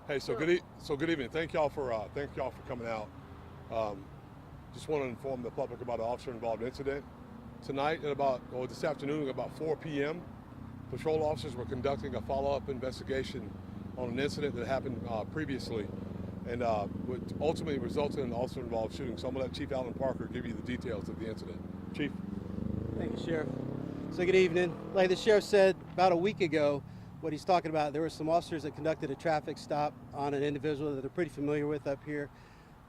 Hey, so good evening. Thank y'all for coming out. Um, just want to inform the public about an officer-involved incident tonight this afternoon at about 4 p.m. Patrol officers were conducting a follow-up investigation on an incident that happened previously, and would ultimately result in an officer-involved shooting. So I'm going to let Chief Alan Parker give you the details of the incident. Chief. Thank you, Sheriff. So good evening. Like the Sheriff said about a week ago, what he's talking about, there were some officers that conducted a traffic stop on an individual that they're pretty familiar with up here.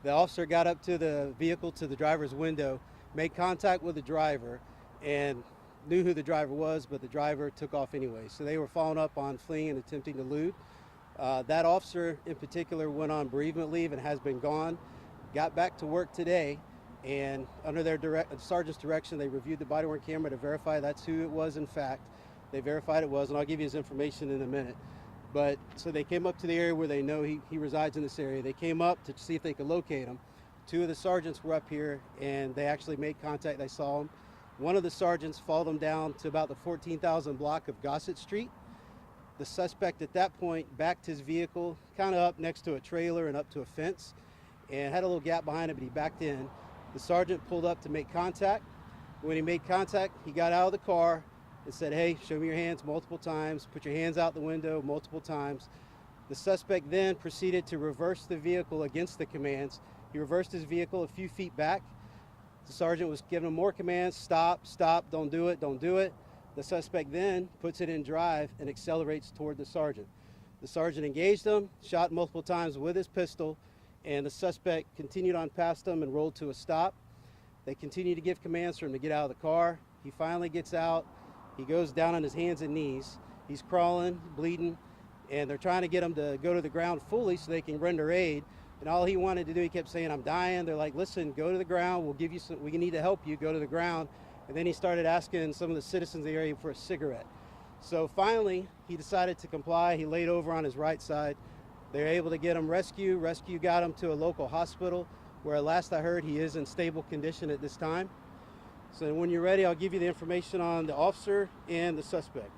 The officer got up to the vehicle, to the driver's window, made contact with the driver, and knew who the driver was, but the driver took off anyway. So they were following up on fleeing and attempting to elude. That officer in particular went on bereavement leave and has been gone. Got back to work today, and under their sergeant's direction, they reviewed the body-worn camera to verify that's who it was in fact. They verified it was, and I'll give you his information in a minute. But so they came up to the area where they know he resides in this area. They came up to see if they could locate him. Two of the sergeants were up here, and they actually made contact. They saw him. One of the sergeants followed him down to about the 14,000 block of Gossett Street. The suspect at that point backed his vehicle kind of up next to a trailer and up to a fence, and had a little gap behind it, but he backed in. The sergeant pulled up to make contact. When he made contact, he got out of the car and said, "Hey, show me your hands," multiple times, put your hands out the window multiple times. The suspect then proceeded to reverse the vehicle against the commands. He reversed his vehicle a few feet back. The sergeant was giving him more commands: stop, stop, don't do it, don't do it. The suspect then puts it in drive and accelerates toward the sergeant. The sergeant engaged him, shot multiple times with his pistol, and the suspect continued on past him and rolled to a stop. They continued to give commands for him to get out of the car. He finally gets out. He goes down on his hands and knees. He's crawling, bleeding, and they're trying to get him to go to the ground fully so they can render aid. And all he wanted to do, he kept saying, "I'm dying." They're like, "Listen, go to the ground. We'll give you some, we need to help you. Go to the ground." And then he started asking some of the citizens in the area for a cigarette. So finally, he decided to comply. He laid over on his right side. They were able to get him rescued. Rescue got him to a local hospital, where last I heard he is in stable condition at this time. So when you're ready, I'll give you the information on the officer and the suspect.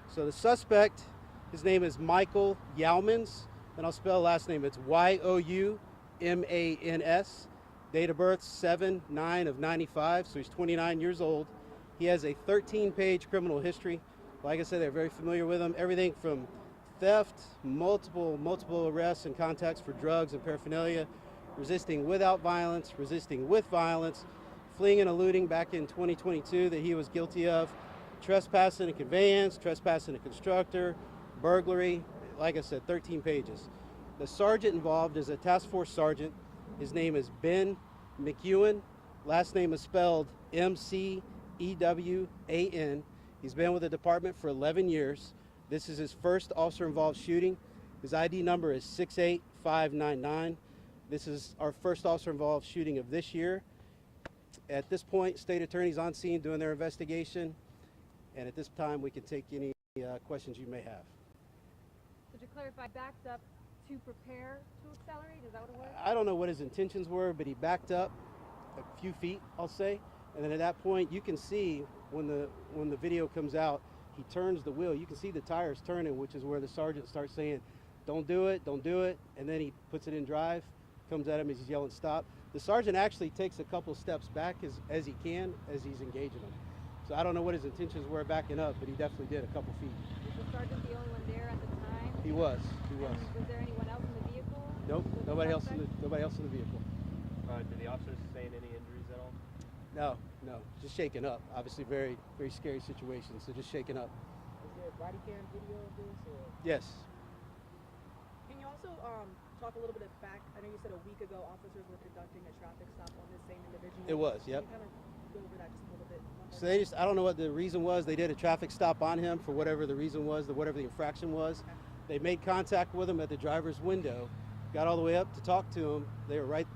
So the suspect, his name is Michael Youmans, and I'll spell last name. It's Youmans. Date of birth 7/9/95, so he's 29 years old. He has a 13-page criminal history. Like I said, they're very familiar with him. Everything from theft, multiple arrests and contacts for drugs and paraphernalia, resisting without violence, resisting with violence, fleeing and eluding back in 2022 that he was guilty of, trespassing a conveyance, trespassing a constructor, burglary. Like I said, 13 pages. The sergeant involved is a task force sergeant. His name is Ben McEwen. Last name is spelled McEwan. He's been with the department for 11 years. This is his first officer-involved shooting. His ID number is 68599. This is our first officer-involved shooting of this year. At this point, state attorney's on scene doing their investigation, and at this time we can take any questions you may have. So to clarify, backed up to prepare to accelerate? Is that what it was? I don't know what his intentions were, but he backed up a few feet, I'll say, and then at that point you can see when the video comes out, he turns the wheel. You can see the tires turning, which is where the sergeant starts saying, "Don't do it, don't do it," and then he puts it in drive, comes at him as he's yelling stop. The sergeant actually takes a couple steps back as he can as he's engaging him. So I don't know what his intentions were backing up, but he definitely did a couple feet. Was the sergeant the only one there at the time? He was. And was there anyone else in the vehicle? Nope, nobody else in the vehicle. Did the officers sustain any injuries at all? No, just shaken up. Obviously very, very scary situation, so just shaken up. Is there a body cam video of this? Or? Yes. Can you also talk a little bit back? I know you said a week ago officers were conducting a traffic stop on this same individual. It was, yep. Can you kind of go over that just a little bit? So I don't know what the reason was. They did a traffic stop on him for whatever the reason was, whatever the infraction was. Okay. They made contact with him at the driver's window, got all the way up to talk to him. They were right,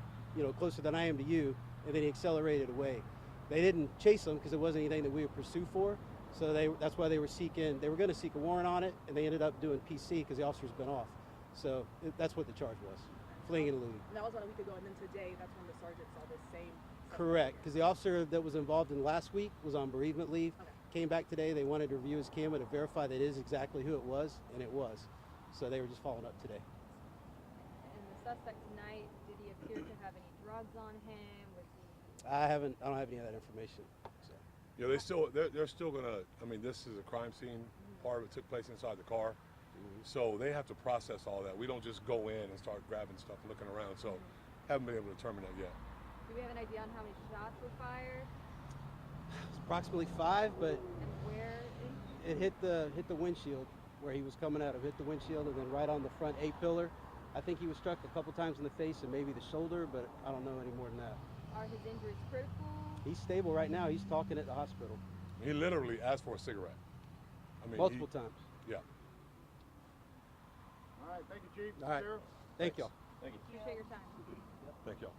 closer than I am to you, and then he accelerated away. They didn't chase him because it wasn't anything that we would pursue for. So that's why they were going to seek a warrant on it, and they ended up doing PC because the officer's been off. So that's what the charge was, fleeing and eluding. And that was about a week ago, and then today, that's when the sergeant saw this same. Correct, because the officer that was involved in last week was on bereavement leave. Okay. Came back today. They wanted to review his camera to verify that it is exactly who it was, and it was. So they were just following up today. And the suspect tonight, did he appear to have any drugs on him? Was he? I don't have any of that information. So. Yeah, they're still gonna. I mean, this is a crime scene. Part of it took place inside the car, so they have to process all that. We don't just go in and start grabbing stuff and looking around. So, haven't been able to determine that yet. Do we have an idea on how many shots were fired It's approximately 5, but and where? it hit the windshield where he was coming out of. Hit the windshield and then right on the front A-pillar. I think he was struck a couple times in the face and maybe the shoulder, but I don't know any more than that. Are his injuries critical? He's stable right now. He's talking at the hospital He literally asked for a cigarette. I mean, multiple times. Yeah. All right, thank you, Chief. All right. Sheriff. Thank y'all. Thank you. Appreciate your time. Thank y'all.